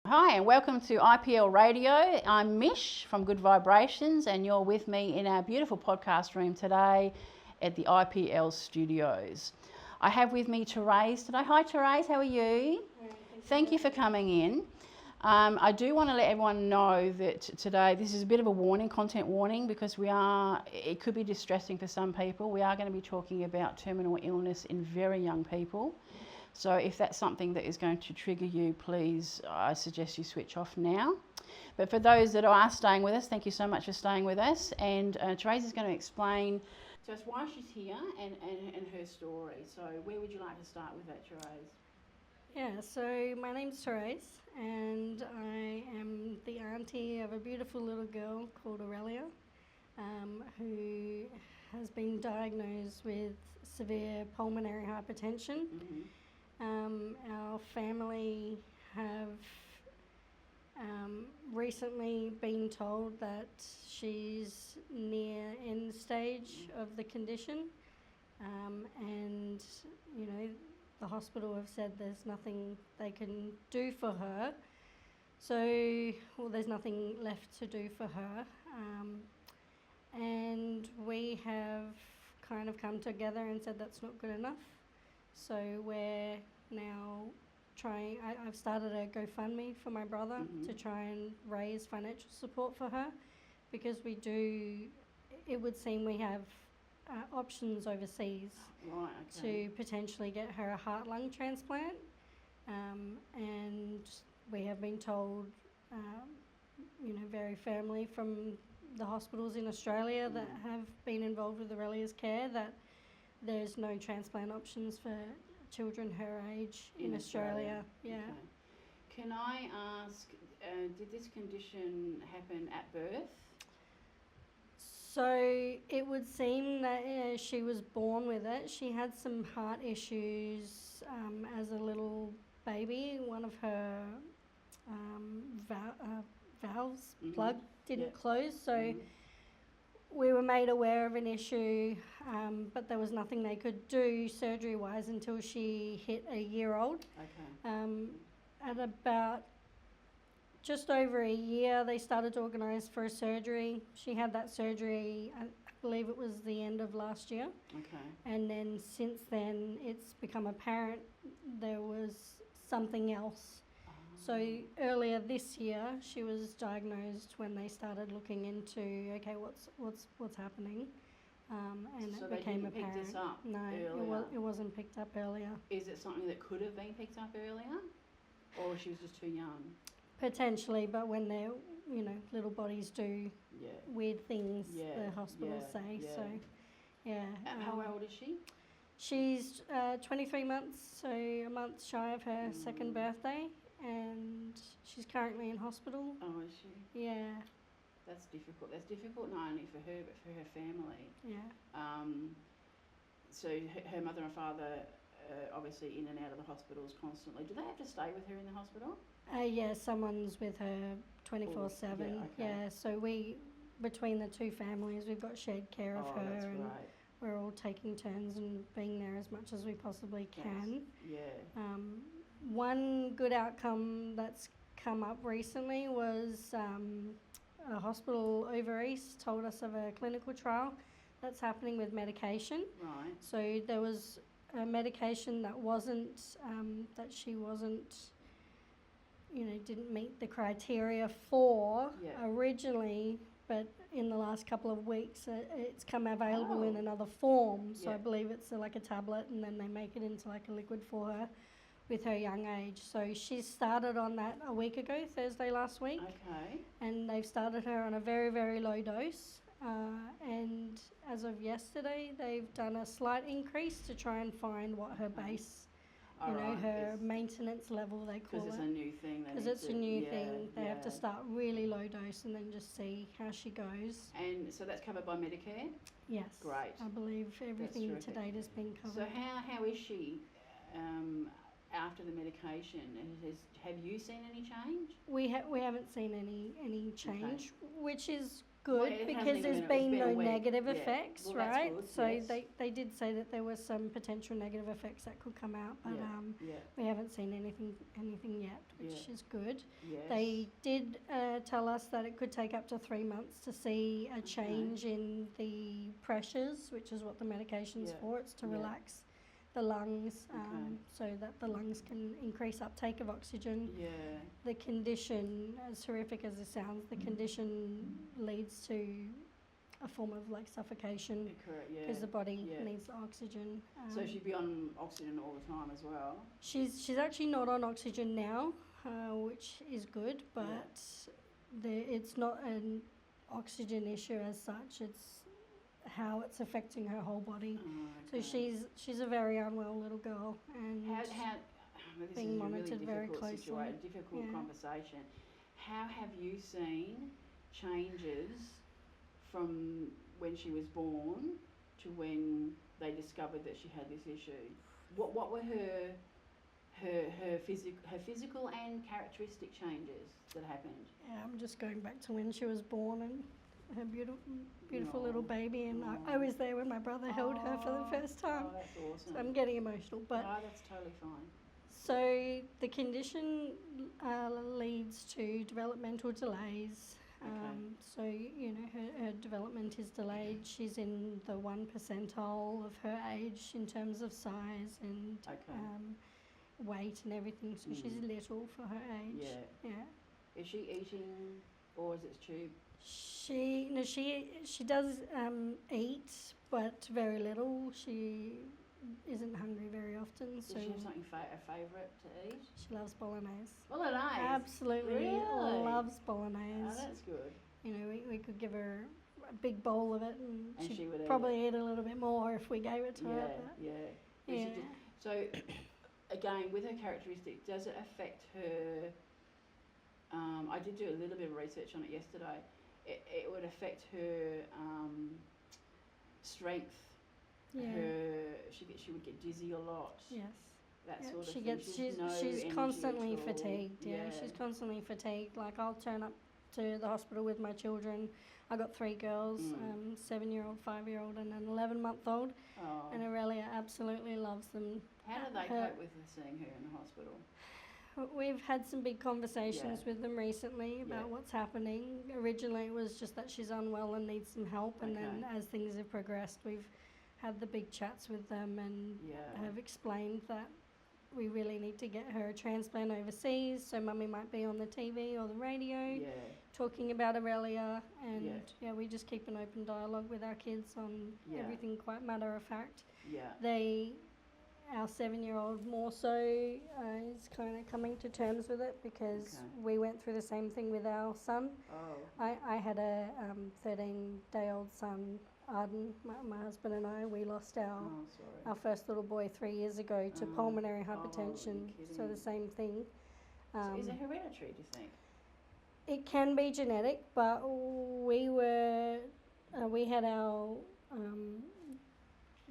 Hi and welcome to IPL Radio. I'm Mish from Good Vibrations and you're with me in our beautiful podcast room today at the IPL studios. I have with me Therese today. Hi Therese, how are you? Thank you for coming in. I do want to let everyone know that today this is a bit of a warning, content warning, because it could be distressing for some people. We are going to be talking about terminal illness in very young people. So if that's something that is going to trigger you, please, I suggest you switch off now. But for those that are staying with us, thank you so much for staying with us. And Therese is going to explain to us why she's here and her story. So where would you like to start with that, Therese? Yeah, so my name's Therese and I am the auntie of a beautiful little girl called Aurelia who has been diagnosed with severe pulmonary hypertension. Mm-hmm. Our family have recently been told that she's near end stage of the condition, and the hospital have said there's nothing they can do for her. There's nothing left to do for her, and we have kind of come together and said that's not good enough. So we're now trying, I've started a GoFundMe for my brother to try and raise financial support for her, because it would seem we have options overseas to potentially get her a heart-lung transplant. And we have been told, very firmly from the hospitals in Australia that have been involved with Aurelia's care that there's no transplant options for children her age in Australia. Yeah. Okay. Can I ask, did this condition happen at birth? So it would seem that she was born with it. She had some heart issues as a little baby. One of her valves plug didn't close, so we were made aware of an issue, but there was nothing they could do surgery-wise until she hit a year old. Okay. At about just over a year, they started to organise for a surgery. She had that surgery, I believe it was the end of last year. Okay. And then since then, it's become apparent there was something else. So earlier this year, she was diagnosed when they started looking into, okay, what's happening, and so it became apparent. They didn't pick this up No, it wasn't picked up earlier. Is it something that could have been picked up earlier, or she was just too young? Potentially, but when they're, little bodies do weird things, the hospitals say. Yeah. So, yeah. How old is she? She's 23 months, so a month shy of her second birthday, and she's currently in hospital. Oh, is she? Yeah. That's difficult. That's difficult not only for her but for her family. Yeah. So her mother and father obviously in and out of the hospitals constantly. Do they have to stay with her in the hospital? Yeah, someone's with her 24/7. Yeah, so between the two families, we've got shared care of her, that's and right. we're all taking turns and being there as much as we possibly can. Yes. Yeah. One good outcome that's come up recently was a hospital over east told us of a clinical trial that's happening with medication. Right. So there was a medication that that she wasn't, didn't meet the criteria for originally, but in the last couple of weeks it's come available in another form. So I believe it's like a tablet, and then they make it into like a liquid for her with her young age. So she started on that a week ago, Thursday last week. Okay. And they've started her on a very, very low dose. And as of yesterday, they've done a slight increase to try and find what her base, her maintenance level, they call it. Because it's a new thing. Because it's a new thing. They have to start really low dose and then just see how she goes. And so that's covered by Medicare? Yes. Great. I believe everything to date has been covered. So how is she after the medication? Have you seen any change? We haven't seen any change, which is good Well, it hasn't because there's it's been no a week. negative effects, Well, that's right? good, So yes. they did say that there was some potential negative effects that could come out, but we haven't seen anything yet, which is good. Yes. They did tell us that it could take up to 3 months to see a change in the pressures, which is what the medication's for. It's to relax the lungs, so that the lungs can increase uptake of oxygen. Yeah. The condition, as horrific as it sounds, the condition leads to a form of like suffocation Correct, yeah. because the body needs the oxygen. So she'd be on oxygen all the time as well? She's actually not on oxygen now, which is good, but it's not an oxygen issue as such. It's how it's affecting her whole body. So she's a very unwell little girl, and this being is monitored a really very difficult closely. situation, difficult conversation. How have you seen changes from when she was born to when they discovered that she had this issue? What were her physical and characteristic changes that happened? Yeah, I'm just going back to when she was born and her beautiful little baby, and I was there when my brother held her for the first time. Oh, that's awesome. So I'm getting emotional, but that's totally fine. so the condition leads to developmental delays. So her development is delayed. She's in the 1 percentile of her age in terms of size and weight and everything. So she's little for her age. Yeah. Is she eating, or is it tube? She does eat, but very little. She isn't hungry very often. Does she have something a favourite to eat? She loves bolognese. Bolognese? Absolutely. Really? Loves bolognese. Oh, that's good. We could give her a big bowl of it, and she would probably eat a little bit more if we gave it to her. So, again, with her characteristic, does it affect her? I did do a little bit of research on it yesterday. It would affect her strength. She would get dizzy a lot. Yes. That sort of thing. She's constantly fatigued. She's constantly fatigued. Like, I'll turn up to the hospital with my children. I got 3 girls, 7-year-old, 5-year-old, and an 11-month-old. Oh. And Aurelia absolutely loves them. How do they cope with seeing her in the hospital? We've had some big conversations with them recently about what's happening. Originally it was just that she's unwell and needs some help, and then as things have progressed, we've had the big chats with them and have explained that we really need to get her a transplant overseas, so Mummy might be on the TV or the radio talking about Aurelia, and we just keep an open dialogue with our kids on everything, quite matter of fact. Our 7-year-old more so is kind of coming to terms with it because we went through the same thing with our son. I had a 13-day-old son, Arden. My husband and I, we lost our first little boy 3 years ago to pulmonary hypertension. So the same thing. So is it hereditary, do you think? It can be genetic, but we had our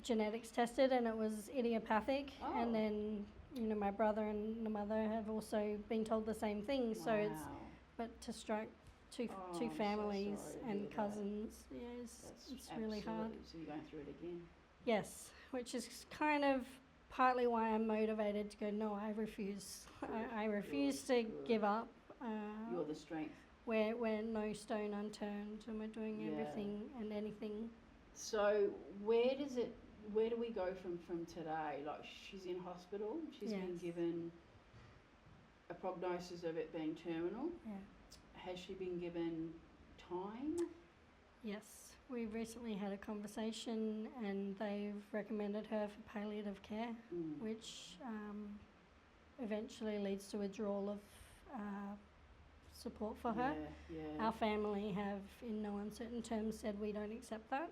genetics tested and it was idiopathic, and then my brother and the mother have also been told the same thing. So but to strike two families and cousins, it's really hard. So you're going through it again? Yes, which is kind of partly why I'm motivated to go, no, I refuse. I refuse to give up. You're the strength. We're no stone unturned, and we're doing everything and anything. So where do we go from today? Like, she's in hospital, she's been given a prognosis of it being terminal. Has she been given time? Yes, we recently had a conversation and they've recommended her for palliative care, which eventually leads to withdrawal of support for her. Our family have, in no uncertain terms, said we don't accept that.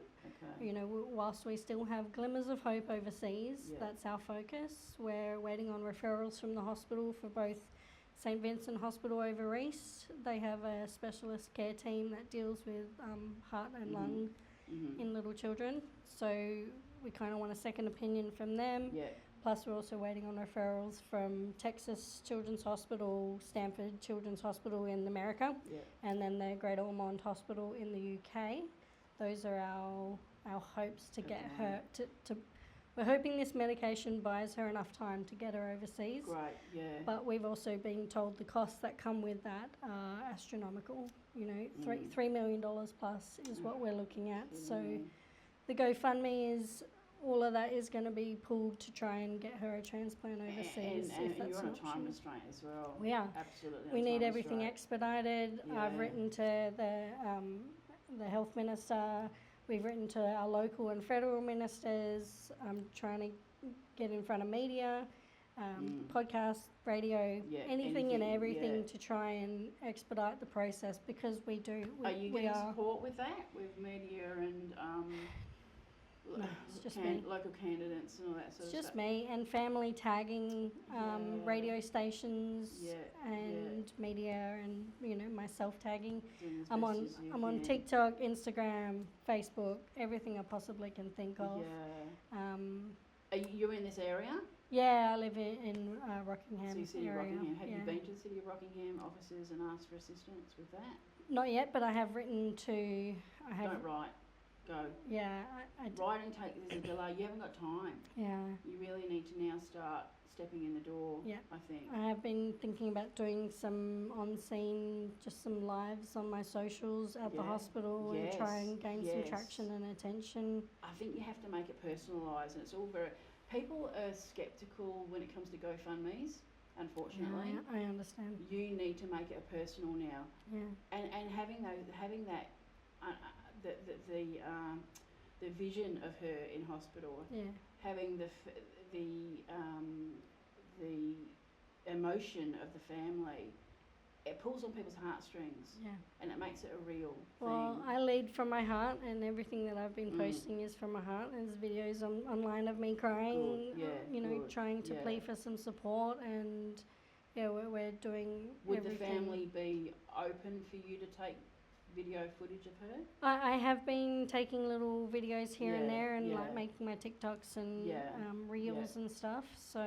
Whilst we still have glimmers of hope overseas, that's our focus. We're waiting on referrals from the hospital for both St Vincent Hospital over East. They have a specialist care team that deals with heart and lung in little children. So we kind of want a second opinion from them. plus we're also waiting on referrals from Texas Children's Hospital, Stanford Children's Hospital in America, and then the Great Ormond Hospital in the UK. Those are our hopes to get her to. We're hoping this medication buys her enough time to get her overseas. Great, yeah. But we've also been told the costs that come with that are astronomical. You know, $3 million plus is what we're looking at. So the GoFundMe is, all of that is going to be pulled to try and get her a transplant overseas. And you're on a time restraint as well. We are. Absolutely. We need everything expedited. Yeah. I've written to the health minister. We've written to our local and federal ministers. I'm trying to get in front of media, podcast, radio, anything and everything to try and expedite the process, because we do. Are you getting support with that, with media and no, it's just me. Local candidates and all that sort of stuff? It's just me and family tagging, radio stations and media, and myself tagging. I'm on TikTok, Instagram, Facebook, everything I possibly can think of. Are you in this area? Yeah, I live in Rockingham. So you city area. of Rockingham. Have you been to the City of Rockingham offices and asked for assistance with that? Not yet, but I have written to. Don't write. Go. Yeah, Writing there's a delay. You haven't got time. Yeah. You really need to now start stepping in the door. Yeah. I think. I have been thinking about doing some on-scene, just some lives on my socials at the hospital and try and gain some traction and attention. I think you have to make it personalised, and it's all very. People are sceptical when it comes to GoFundMes. Unfortunately, I understand. You need to make it personal now. Yeah. And having that. The vision of her in hospital, having the emotion of the family, it pulls on people's heartstrings, and it makes it a real thing. Well, I lead from my heart, and everything that I've been posting is from my heart. There's videos online of me crying, trying to plead for some support, and we're doing. Would everything. The family be open for you to take video footage of her? I have been taking little videos here and there, and like making my TikToks and reels and stuff. So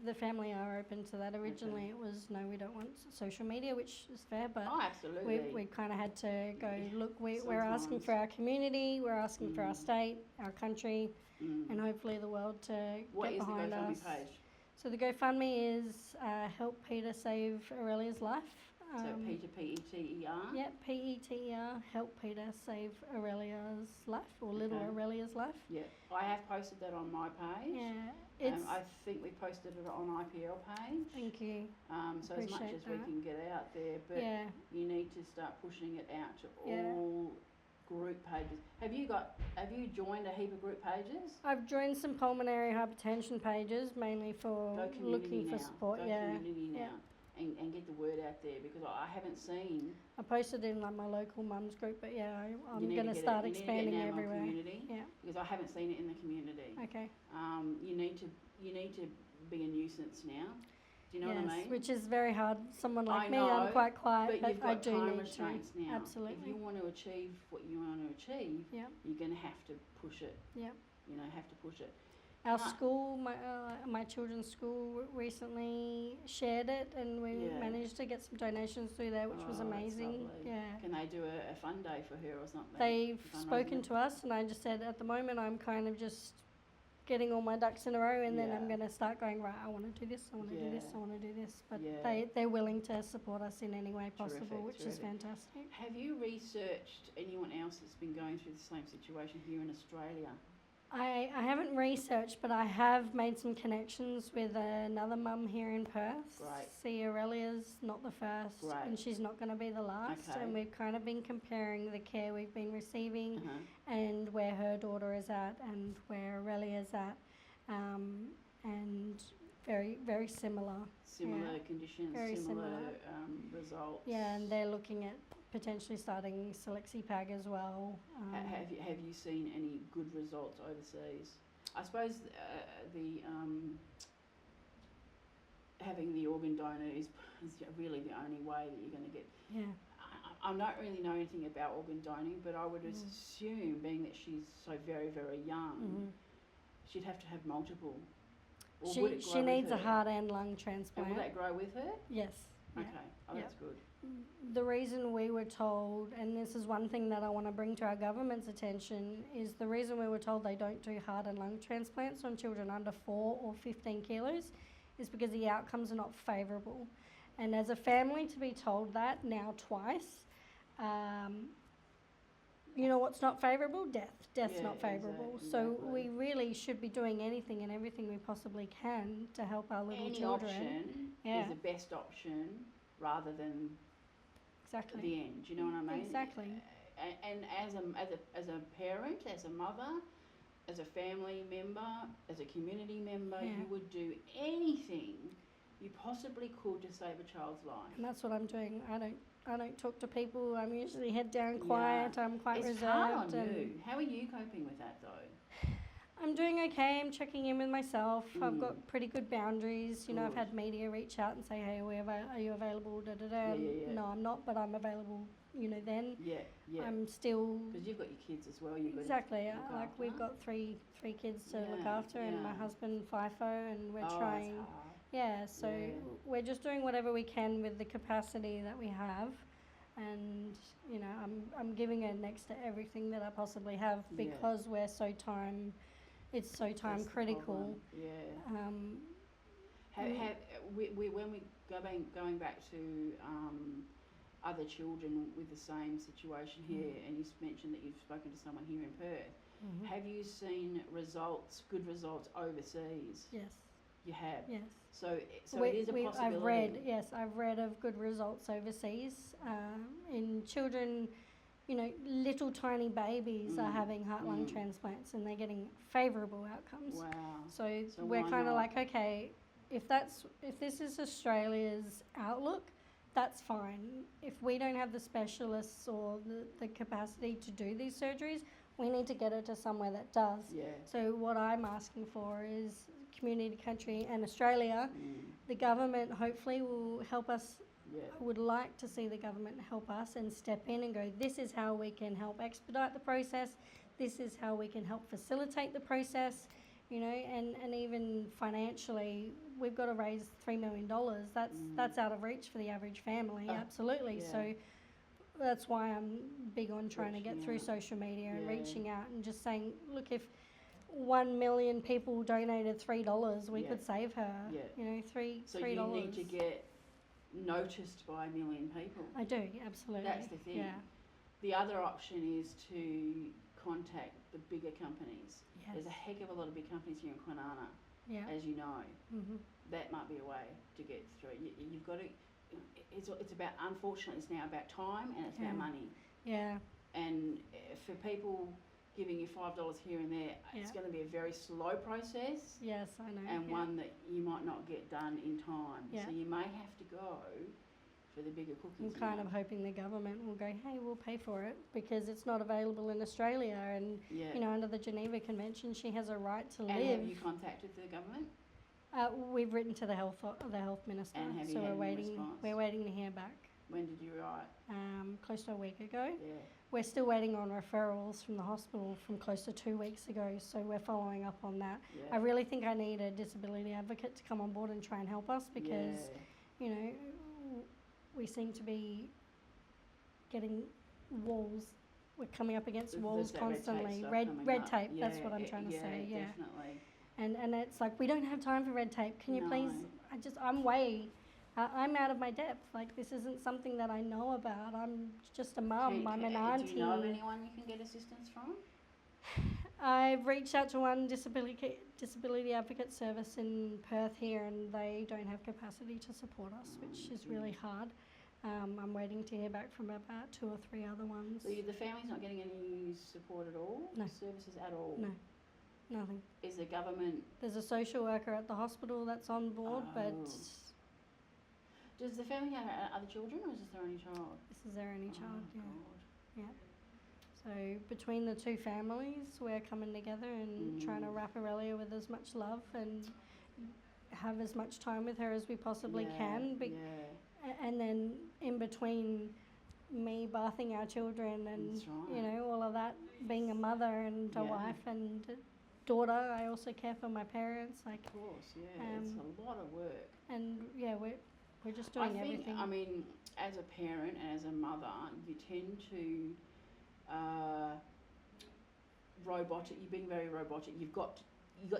the family are open to that. Originally it was, no, we don't want social media, which is fair, but we kind of had to go, look, we're asking for our community, we're asking for our state, our country, and hopefully the world to get behind us. What is the GoFundMe page? So the GoFundMe is Help Peter Save Aurelia's Life. So Peter, P-E-T-E-R? Yeah, P-E-T-E-R, Help Peter Save Aurelia's Life, or Little Aurelia's Life. Yeah, I have posted that on my page. Yeah, I think we posted it on IPL page. Thank you. So as much as we can get out there, but you need to start pushing it out to all group pages. Have you joined a heap of group pages? I've joined some pulmonary hypertension pages, mainly for looking for support. Go community now. And get the word out there, because I haven't seen. I posted in like my local mums group, but I'm going to start expanding everywhere. Community, because I haven't seen it in the community. Okay. You need to be a nuisance now. Do you know what I mean? Which is very hard. Someone like me, I'm quite quiet, but you've got I do time need restraints to. now. Absolutely. If you want to achieve what you want to achieve, you're going to have to push it. Yep. Have to push it. Our school, my children's school recently shared it, and we managed to get some donations through there, which was amazing. Yeah. Can they do a fun day for her or something? They've spoken to us, and I just said at the moment I'm kind of just getting all my ducks in a row, and then I'm going to start going, right, I want to do this, I want to do this, I want to do this. But they're willing to support us in any way possible, which is fantastic. Have you researched anyone else that's been going through the same situation here in Australia? I haven't researched, but I have made some connections with another mum here in Perth. Right. See, Aurelia's not the first, and she's not going to be the last. Okay. And we've kind of been comparing the care we've been receiving and where her daughter is at and where Aurelia's at, and very, very similar. Similar conditions, very similar results. Yeah, and they're looking at potentially starting Selexipag as well. Have you seen any good results overseas? I suppose having the organ donor is really the only way that you're going to get. Yeah. I don't really know anything about organ donating, but I would assume, being that she's so very, very young, she'd have to have multiple. Or would it grow She with needs her? a heart and lung And transplant. will that grow with her? Yes. Okay. Yeah. Oh, that's good. The reason we were told, and this is one thing that I want to bring to our government's attention, is the reason we were told they don't do heart and lung transplants on children under 4 or 15 kilos is because the outcomes are not favourable. And as a family to be told that now twice, you know what's not favourable? Death. Death's not favourable. So we really should be doing anything and everything we possibly can to help our little children. Any option is the best option rather than exactly the end. Do you know what I mean? Exactly. And as a parent, as a mother, as a family member, as a community member, you would do anything you possibly could to save a child's life. And that's what I'm doing. I don't talk to people. I'm usually head down quiet. I'm quite it's reserved. Hard on you. How are you coping with that though? I'm doing okay. I'm checking in with myself. I've got pretty good boundaries. You know, I've had media reach out and say, hey, are you available? Da, da, da. No, I'm not, but I'm available, you know, then. Yeah. I'm still... Because you've got your kids as well. You've exactly. Like, we've got three kids to look after and my husband, FIFO, and we're trying... Yeah, so we're just doing whatever we can with the capacity that we have, and you know, I'm giving it next to everything that I possibly have because we're so time. It's so time critical. When we going back to other children with the same situation here, and you mentioned that you've spoken to someone here in Perth. Have you seen good results overseas? Yes. You have? Yes. So it is a possibility. I've read of good results overseas in children. You know, little tiny babies are having heart-lung transplants and they're getting favourable outcomes. Wow. So we're kind of like, okay, if this is Australia's outlook, that's fine. If we don't have the specialists or the capacity to do these surgeries, we need to get it to somewhere that does. Yeah. So what I'm asking for is community, country and Australia, the government hopefully will help us. I would like to see the government help us and step in and go, this is how we can help expedite the process, this is how we can help facilitate the process, you know, and even financially, we've got to raise $3 million. That's out of reach for the average family, absolutely. Yeah. So that's why I'm big on trying to get through social media and reaching out and just saying, look, if 1 million people donated $3, we could save her. You know, $3. So you need to get noticed by 1 million people. I do, absolutely. That's the thing. Yeah. The other option is to contact the bigger companies. Yes. There's a heck of a lot of big companies here in Kwinana, as you know. That might be a way to get through. You've got to. It's about. Unfortunately, it's now about time and it's about money. Yeah. And for people giving you $5 here and there, it's going to be a very slow process. Yes, I know. And one that you might not get done in time. Yeah. So you may have to go for the bigger cookies. I'm kind of hoping the government will go, hey, we'll pay for it because it's not available in Australia. And, you know, under the Geneva Convention, she has a right to live. And have you contacted the government? We've written to the health minister. And have you so had we're waiting to hear back. When did you write? Close to a week ago. Yeah. We're still waiting on referrals from the hospital from close to 2 weeks ago, so we're following up on that. Yeah. I really think I need a disability advocate to come on board and try and help us because, you know, we seem to be getting walls. We're coming up against walls constantly. Red tape, that's what I'm trying to say. Yeah, definitely. And it's like, we don't have time for red tape. Can you please? I'm out of my depth. Like, this isn't something that I know about. I'm just a mum. I'm an auntie. Do you know of anyone you can get assistance from? I've reached out to one disability advocate service in Perth here, and they don't have capacity to support us, which is really hard. I'm waiting to hear back from about 2 or 3 other ones. So the family's not getting any support at all? No. Services at all? No. Nothing. Is the government... There's a social worker at the hospital that's on board, but... Does the family have other children, or is this their only child? This is their only child, God. Yeah. So between the two families, we're coming together and trying to wrap Aurelia with as much love and have as much time with her as we possibly can. And then in between me bathing our children and, you know, all of that, being a mother and a wife and daughter. I also care for my parents. Like, of course, yeah. It's a lot of work. And yeah, we're just doing everything. I mean, as a parent and as a mother, you tend to robotic. You're being very robotic. You've got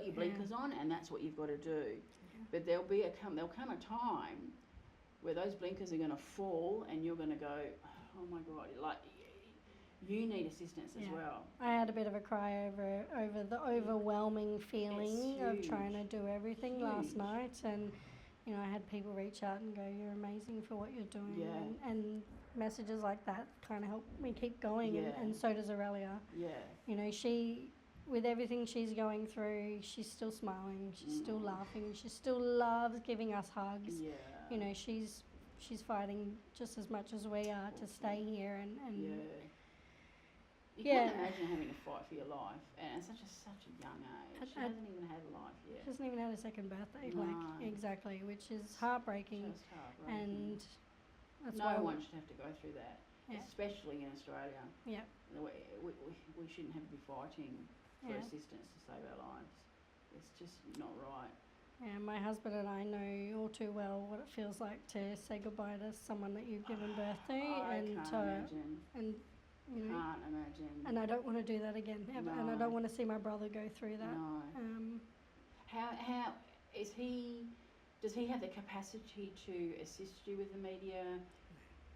your blinkers on, and that's what you've got to do. Yeah. But there'll come a time where those blinkers are going to fall, and you're going to go, oh my God, like you need assistance as well. I had a bit of a cry over the overwhelming feeling of trying to do everything last night, and you know, I had people reach out and go, "You're amazing for what you're doing," and messages like that kind of help me keep going, and so does Aurelia. Yeah. You know, with everything she's going through, she's still smiling, she's still laughing, she still loves giving us hugs. Yeah. You know, she's fighting just as much as we are to stay here, and you can't imagine having to fight for your life, and at such a young age. She hasn't even had a life yet. She hasn't even had a second birthday, exactly, which is heartbreaking. Just heartbreaking. And that's no one should have to go through that, especially in Australia. Yeah. We shouldn't have to be fighting for assistance to save our lives. It's just not right. Yeah, my husband and I know all too well what it feels like to say goodbye to someone that you've given birth to, I can't imagine. And you know, can't imagine. And I don't want to do that again ever, and I don't want to see my brother go through that. No. How is he? Does he have the capacity to assist you with the media?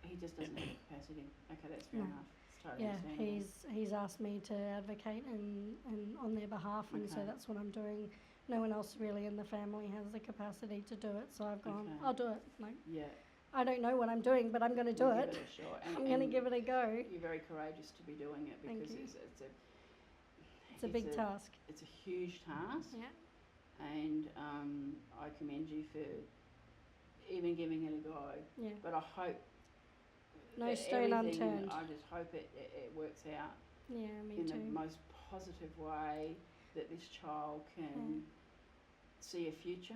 He just doesn't have the capacity. Okay, that's fair enough. It's totally understandable. He's asked me to advocate and on their behalf, and so that's what I'm doing. No one else really in the family has the capacity to do it, so I've gone, I'll do it. Like, I don't know what I'm doing, but I'm going to do it. Give it a shot. I'm going to give it a go. You're very courageous to be doing it, because it's a big task. It's a huge task. Yeah. And I commend you for even giving it a go. Yeah. But I hope no stone unturned. I just hope it works out. Yeah, me in too. the most positive way, that this child can see a future,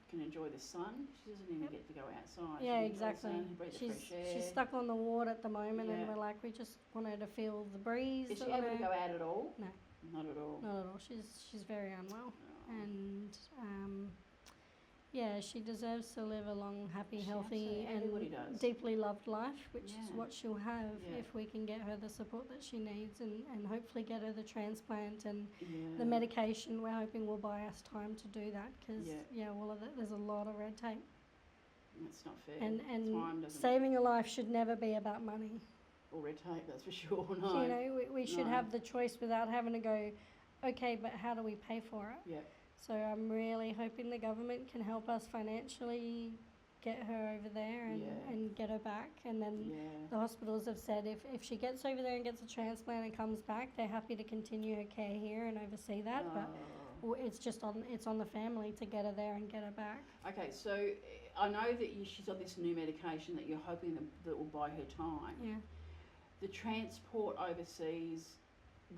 can enjoy the sun. She doesn't even get to go outside. Yeah, exactly. She's stuck on the ward at the moment, and we're like, we just want her to feel the breeze. Is she able to go out at all? No. Not at all. Not at all. She's very unwell, and she deserves to live a long, happy, healthy, and deeply loved life, which is what she'll have if we can get her the support that she needs, and hopefully get her the transplant and the medication. We're hoping will buy us time to do that, because there's a lot of red tape. That's not fair. And saving a life should never be about money. Or red tape, that's for sure. No. You know, we should have the choice without having to go, okay, but how do we pay for it? Yeah. So I'm really hoping the government can help us financially get her over there and get her back. And then the hospitals have said if she gets over there and gets a transplant and comes back, they're happy to continue her care here and oversee that. But it's just on the family to get her there and get her back. Okay, so I know that she's on this new medication that you're hoping that will buy her time. Yeah. The transport overseas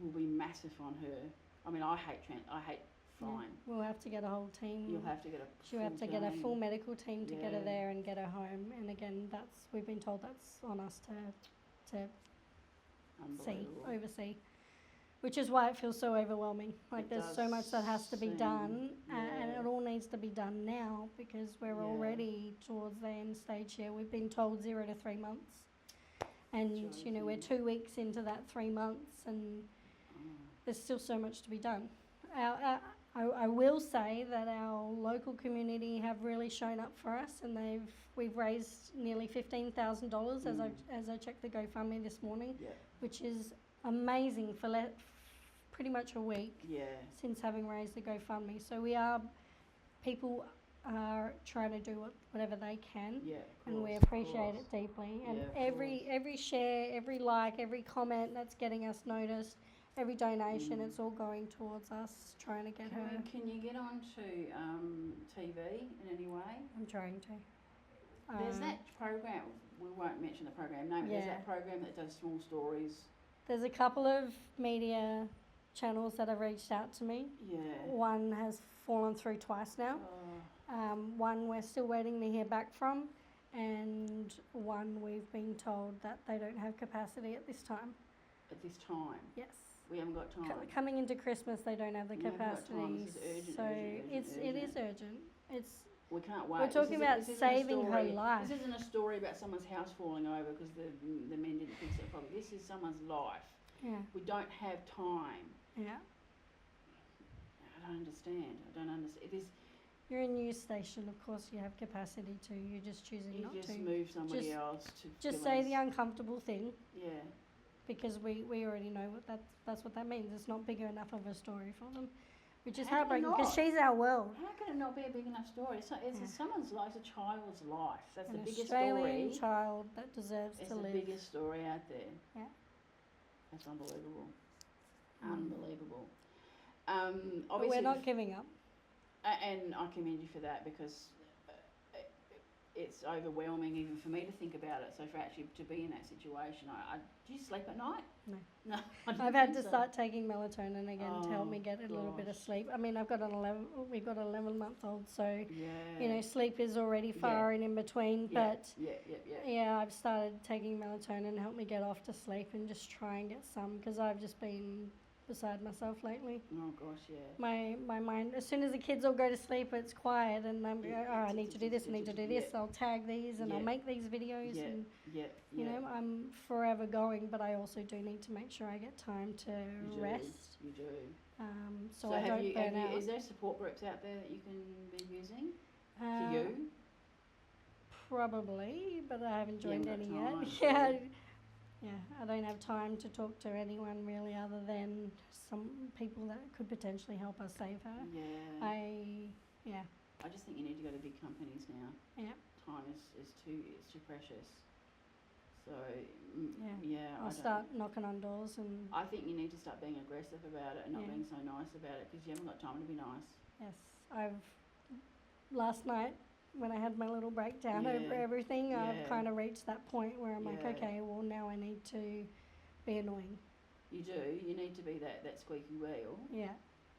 will be massive on her. I mean, I hate flying. Yeah. We'll have to get a whole team. You'll have to get She'll have to get a full medical team to get her there and get her home. And again, we've been told that's on us to oversee. Which is why it feels so overwhelming. Like, there's so much that has to be done, and it all needs to be done now, because we're already towards the end stage here. We've been told 0 to 3 months. And, you know, we're 2 weeks into that 3 months, and there's still so much to be done. I will say that our local community have really shown up for us, and we've raised nearly $15,000 as I checked the GoFundMe this morning, which is amazing for pretty much a week since having raised the GoFundMe. So people are trying to do whatever they can, and we appreciate it deeply. And every share, every like, every comment that's getting us noticed, every donation, it's all going towards us trying to get her. Can you get on to TV in any way? I'm trying to. There's that program, we won't mention the program name, but there's that program that does small stories. There's a couple of media channels that have reached out to me. Yeah. One has fallen through twice now. One we're still waiting to hear back from, and one we've been told that they don't have capacity at this time. At this time? Yes. We haven't got time. Coming into Christmas, they don't have the We haven't got time. capacity. This is urgent, So urgent. it is urgent. We can't wait. We're talking about saving her life. This isn't a story about someone's house falling over because the men didn't fix it properly. This is someone's life. Yeah. We don't have time. Yeah. I don't understand. It is. You're a news station, of course you have capacity to. You're just choosing not to. You just move somebody else to. Just say the uncomfortable thing. Yeah. Because we already know that's what that means. It's not big enough of a story for them, which is How heartbreaking can it because not? she's our world. How can it not be a big enough story? It's someone's life, it's a child's life. That's An the biggest Australian story. child that deserves It's to the live. biggest story out there. Yeah. That's unbelievable. Mm. Unbelievable. But Obviously, we're not giving up. and I commend you for that because it's overwhelming even for me to think about it. So for actually to be in that situation, do you sleep at night? No. No. I've had to start taking melatonin again to help me get a little bit of sleep. I mean, we've got an 11-month-old, so sleep is already far and in between. Yeah. But Yeah. I've started taking melatonin to help me get off to sleep and just try and get some because I've just been beside myself lately. Oh gosh, yeah. My mind, as soon as the kids all go to sleep, it's quiet, and I'm I need to do this, I need to do this. I'll tag these, and I'll make these videos, and you know, I'm forever going. But I also do need to make sure I get time to rest. You do. So I don't burn out. Is there support groups out there that you can be using for Uh, you? Probably, but I haven't joined any time, yet. Yeah, I don't have time to talk to anyone really other than some people that could potentially help us save her. Yeah. I just think you need to go to big companies now. Yeah. Time is too precious. So I'll start knocking on doors and. I think you need to start being aggressive about it and not being so nice about it because you haven't got time to be nice. Yes, last night when I had my little breakdown over everything, I've kind of reached that point where I'm like, okay, well now I need to be annoying. You do. You need to be that squeaky wheel. Yeah.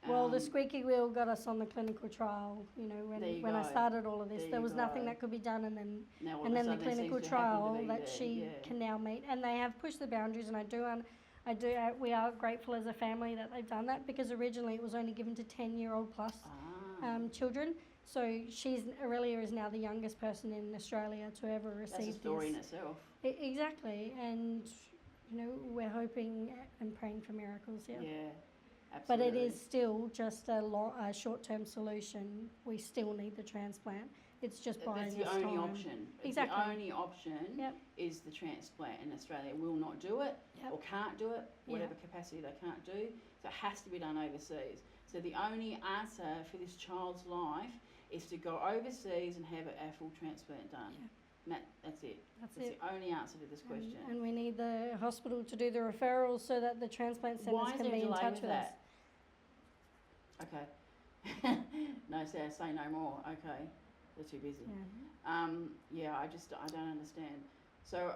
Well, the squeaky wheel got us on the clinical trial. You know, when I started all of this, there was nothing that could be done, and then the clinical trial that she can now meet, and they have pushed the boundaries, and we are grateful as a family that they've done that because originally it was only given to 10-year-old plus children. So Aurelia is now the youngest person in Australia to ever receive this. That's a story in itself. Exactly, and you know we're hoping and praying for miracles. Yeah. Yeah, absolutely. But it is still just a short-term solution. We still need the transplant. It's just buying us time. That's the only option. Exactly. The only option is the transplant, and Australia will not do it or can't do it, whatever capacity they can't do. So it has to be done overseas. So the only answer for this child's life is to go overseas and have a full transplant done. Yeah. That's it. That's the only answer to this question. And we need the hospital to do the referrals so that the transplant centres can be in touch with us. Okay. No, say no more. Okay. They're too busy. Yeah. I don't understand. So,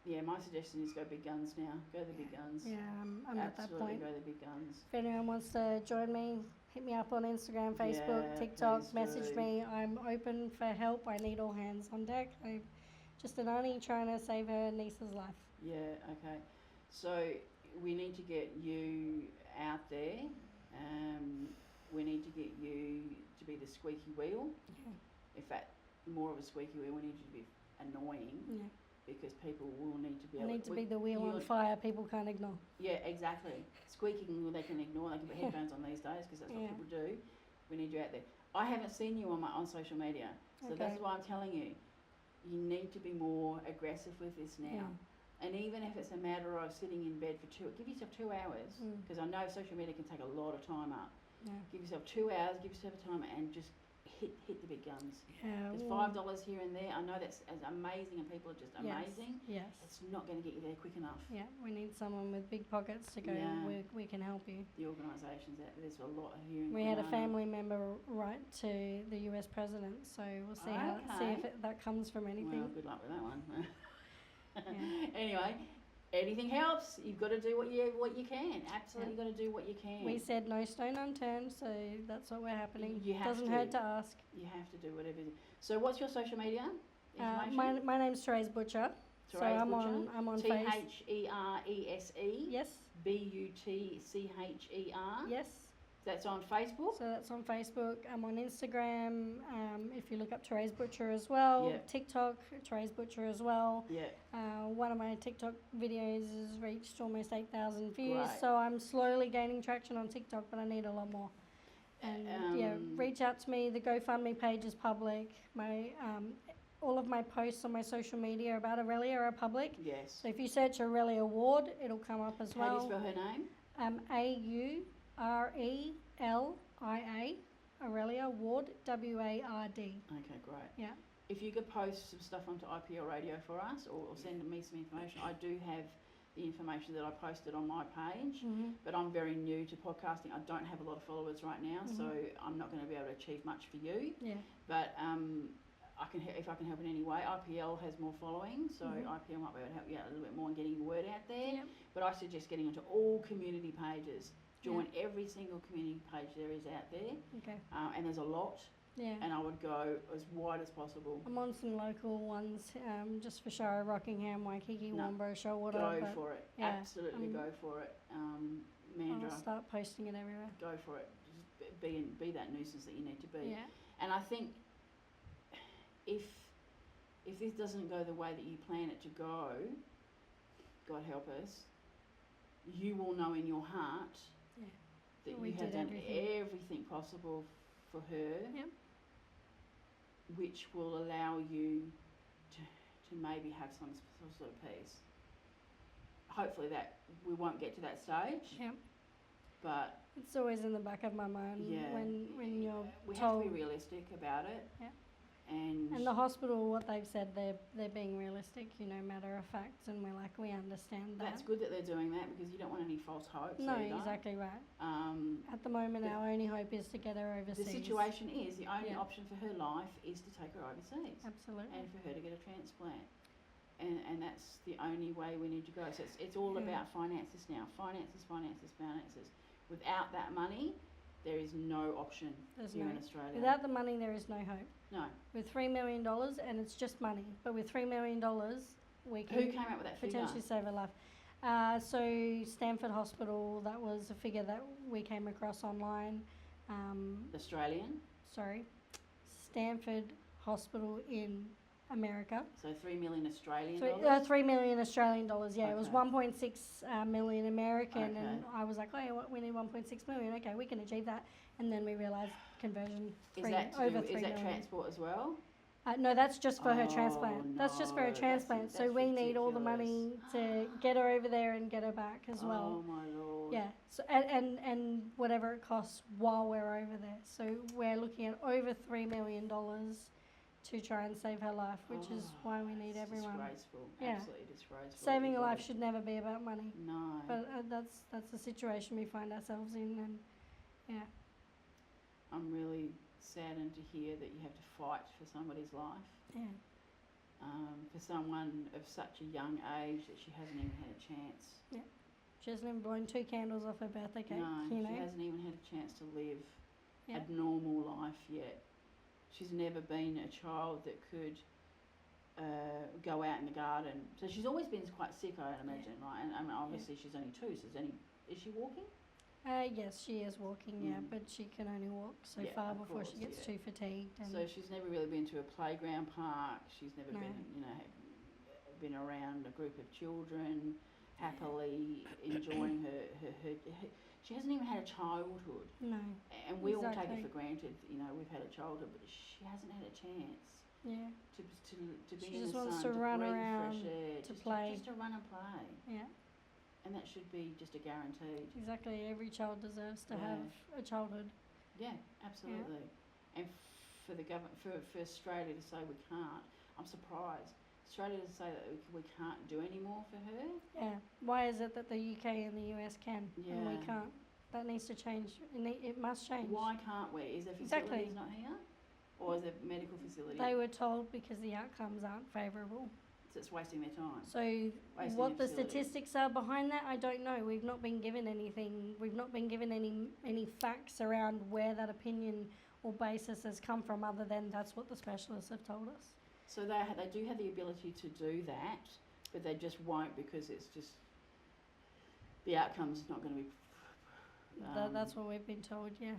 my suggestion is go big guns now. Go the big guns. Yeah, I'm at that point. Absolutely go the big guns. If anyone wants to join me, hit me up on Instagram, Facebook, TikTok, message me. I'm open for help. I need all hands on deck. I'm just an auntie trying to save her niece's life. Yeah, okay. So we need to get you out there. We need to get you to be the squeaky wheel. Yeah. In fact, more of a squeaky wheel. We need you to be annoying. Yeah. Because people will need to be able to be the wheel on fire people can't ignore. Yeah, exactly. Squeaking, they can ignore. They can put headphones on these days because that's what people do. We need you out there. I haven't seen you on social media, so that's why I'm telling you. You need to be more aggressive with this now. Yeah. And even if it's a matter of sitting in bed for give yourself 2 hours, because I know social media can take a lot of time up. Yeah. Give yourself 2 hours, give yourself a time, and just hit the big guns. Yeah. It's $5 here and there. I know that's as amazing, and people are just amazing. Yes. It's not going to get you there quick enough. Yeah. We need someone with big pockets to go. Yeah. We can help you. The organisations out there's a lot here in We had a family member write to the US president, so we'll see if that comes from anything. Well, good luck with that one. Anyway. Anything helps. You've got to do what you can. Absolutely, got to do what you can. We said no stone unturned, so that's what we're happening. Doesn't hurt to ask. You have to do whatever. So, what's your social media? My name's Therese Butcher. So I'm on Therese. Yes. Butcher. Yes. That's on Facebook. So that's on Facebook. I'm on Instagram. If you look up Therese Butcher as well. Yep. TikTok, Therese Butcher as well. Yeah. One of my TikTok videos has reached almost 8,000 views. Great. So I'm slowly gaining traction on TikTok, but I need a lot more. And reach out to me. The GoFundMe page is public. My all of my posts on my social media about Aurelia are public. Yes. So if you search Aurelia Ward, it'll come up as well. How do you spell her name? Aurelia, Aurelia Ward, W-A-R-D. Okay, great. Yeah. If you could post some stuff onto IPL Radio for us, or send me some information. I do have the information that I posted on my page, but I'm very new to podcasting. I don't have a lot of followers right now, so I'm not going to be able to achieve much for you. Yeah. But if I can help in any way. IPL has more following, so IPL might be able to help you out a little bit more in getting the word out there. Yep. But I suggest getting onto all community pages. Join every single community page there is out there. Okay. And there's a lot. Yeah. And I would go as wide as possible. I'm on some local ones, just for show, Rockingham, Waikiki, Wombo, Shoalwater. Go for it. Yeah, Absolutely go for it. Mandra, I'll start posting it everywhere. go for it. Just be that nuisance that you need to be. Yeah. And I think if this doesn't go the way that you plan it to go, God help us, you will know in your heart that We you have did done everything. everything possible for her, Yep. which will allow you to maybe have some sort of peace. Hopefully that we won't get to that stage, Yep. but It's always in the back of my mind when you're we have told. to be realistic about it. Yeah. And the hospital, what they've said, they're being realistic, matter of fact, and we understand that. that's good that they're doing that, because you don't want any false hopes. No, either. exactly right. At the moment, the- our only hope is to get her overseas. The situation is the only Yeah. option for her life is to take her overseas, Absolutely. and for her to get a transplant, and that's the only way we need to go. So it's all about finances now. Finances. Without that money, there is no option here in Australia. Without the money, there is no hope. No. With $3 million, and it's just money, but with $3 million, we can Who came up with that figure? potentially save a life. So Stanford Hospital, that was a figure that we came across online. Australian. Stanford Hospital in America. So 3 million Australian dollars. 3 million Australian dollars. Yeah, it was Okay. 1.6 million American, Okay. and I was like, we need 1.6 million. Okay, we can achieve that. And then we realised conversion Is that over 3 million. transport as well? No, that's just for her Oh, transplant. That's just for her no, transplant. So that's we need all the money ridiculous. to get her over there and get her back as well. Oh my lord. Yeah. So and whatever it costs while we're over there. So we're looking at over $3 million to try and save her life, which is why we need it's everyone. Disgraceful. Yeah. Absolutely disgraceful. Saving a life should never be about money. No. But that's the situation we find ourselves in, and yeah. I'm really saddened to hear that you have to fight for somebody's life. Yeah. For someone of such a young age that she hasn't even had a chance. Yeah. She hasn't even blown 2 candles off her birthday cake. No, she hasn't even had a chance to live Yeah. a normal life yet. She's never been a child that could go out in the garden. So she's always been quite sick, I imagine, right? And I mean, obviously she's only 2, so is she walking? Yes, she is walking, but she can only walk so Yeah, far of before course, she gets too fatigued. And So she's never really been to a playground park. She's never No. been around a group of children, happily enjoying her. She hasn't even had a childhood. no, And we all take Exactly. it for granted, we've had a childhood, but she hasn't had a chance yeah, to be She in just the wants sun, to run breathe around, fresh air, to just play. just to run and play, yeah, and that should be just a guaranteed. exactly. Every child deserves to Yeah. have a childhood. Yeah, absolutely. And for the government, for Australia to say we can't, I'm surprised. Australia to say that we can't do any more for her. Yeah. Why is it that the UK and the US can and Yeah. we can't? That needs to change. It must change. Why can't we? Is the Exactly. facilities not here, or is the medical facility? They were told because the outcomes aren't favourable. So it's wasting their time. So Wasting what their the facility. statistics are behind that, I don't know. We've not been given anything. We've not been given any facts around where that opinion or basis has come from, other than that's what the specialists have told us. So they do have the ability to do that, but they just won't because it's just the outcome's not going to be. That's what we've been told. Yeah.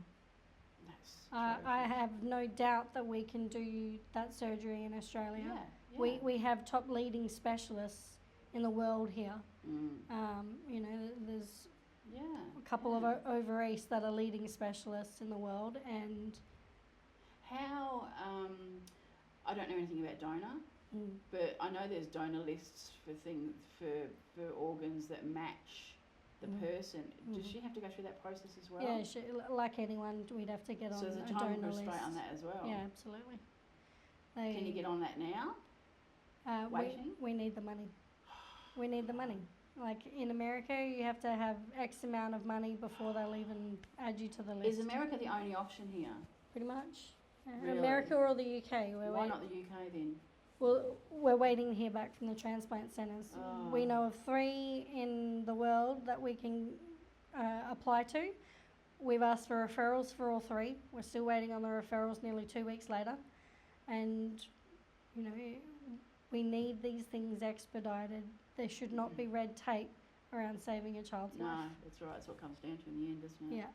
That's I have no doubt that we can do that surgery in Australia. Yeah. We have top leading specialists in the world here. You know, there's a couple of over east that are leading specialists in the world. And how I don't know anything about donor, but I know there's donor lists for for organs that match the person. Does she have to go through that process as well? Yeah, like anyone, we'd have to get on so there's a a time donor list. constraint on that as well. Yeah, absolutely. Can you get on that now? Waiting? We need the money. We need the money. Like in America, you have to have X amount of money before they'll even add you to the list. Is America the only option here? Pretty much. Really? America or the UK? Why not the UK then? Well, we're waiting to hear back from the transplant centres. Oh. We know of 3 in the world that we can apply to. We've asked for referrals for all 3. We're still waiting on the referrals nearly 2 weeks later. And, you know, we need these things expedited. There should not be red tape around saving a child's life. No, that's right. That's what it comes down to in the end, isn't it? Yeah.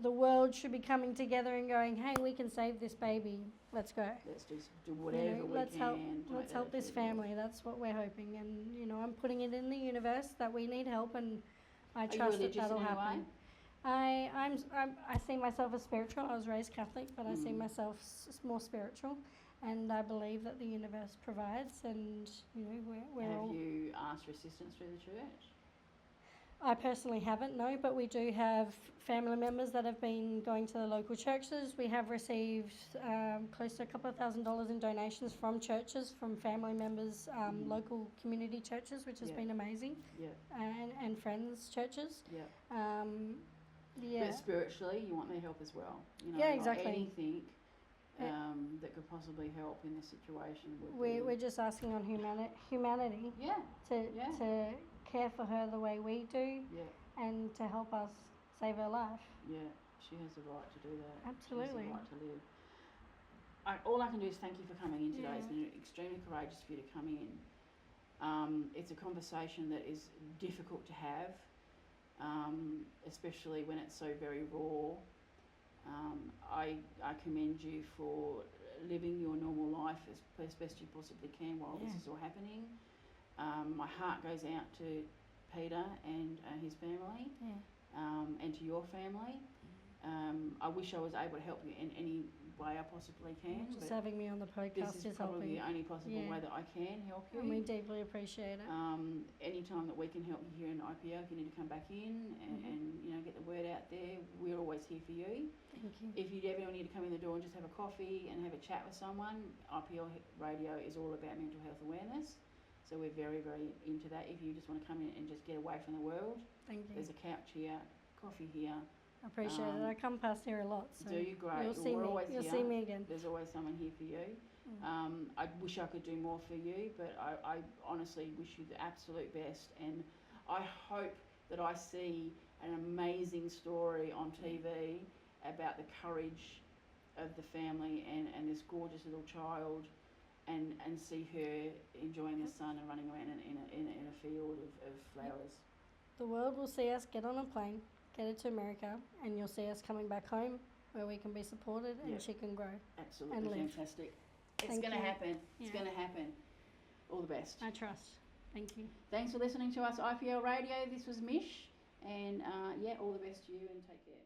The world should be coming together and going, hey, we can save this baby. Let's go. Let's do whatever you know, we let's can. Let's help this family. That's what we're hoping. And, you know, I'm putting it in the universe that we need help, and I trust that that'll happen. I see myself as spiritual. I was raised Catholic, but I see myself more spiritual. And I believe that the universe provides, and, you know, we're all... Have you asked for assistance through the church? I personally haven't, no, but we do have family members that have been going to the local churches. We have received close to a couple of $1,000s in donations from churches, from family members, local community churches, which has been amazing, and friends' churches. But spiritually, you want their help as well. You know, yeah, exactly. Anything that could possibly help in this situation. We're just asking on humanity to care for her the way we do, and to help us save her life. Yeah, she has the right to do that. Absolutely. She has the right to live. All I can do is thank you for coming in today. It's been extremely courageous for you to come in. It's a conversation that is difficult to have, especially when it's so very raw. I commend you for living your normal life as best you possibly can while this is all happening. My heart goes out to Peter and his family, and to your family. I wish I was able to help you in any way I possibly can. Just having me on the podcast is probably the only possible way that I can help you. And we deeply appreciate it. Any time that we can help you here in IPL, if you need to come back in and you know, get the word out there, we're always here for you. Thank you. If you ever need to come in the door and just have a coffee and have a chat with someone, IPL Radio is all about mental health awareness. So we're very, very into that. If you just want to come in and just get away from the world, there's a couch here, coffee here. I appreciate it. I come past here a lot. So do you? Great. You'll see me. You'll see me again. There's always someone here for you. I wish I could do more for you, but I honestly wish you the absolute best. And I hope that I see an amazing story on TV about the courage of the family and this gorgeous little child, and see her enjoying the sun and running around in a field of flowers. The world will see us get on a plane, get it to America, and you'll see us coming back home where we can be supported and she can grow. Absolutely and live. Fantastic. It's going to happen. It's going to happen. All the best. I trust. Thank you. Thanks for listening to us, IPL Radio. This was Mish, and all the best to you, and take care.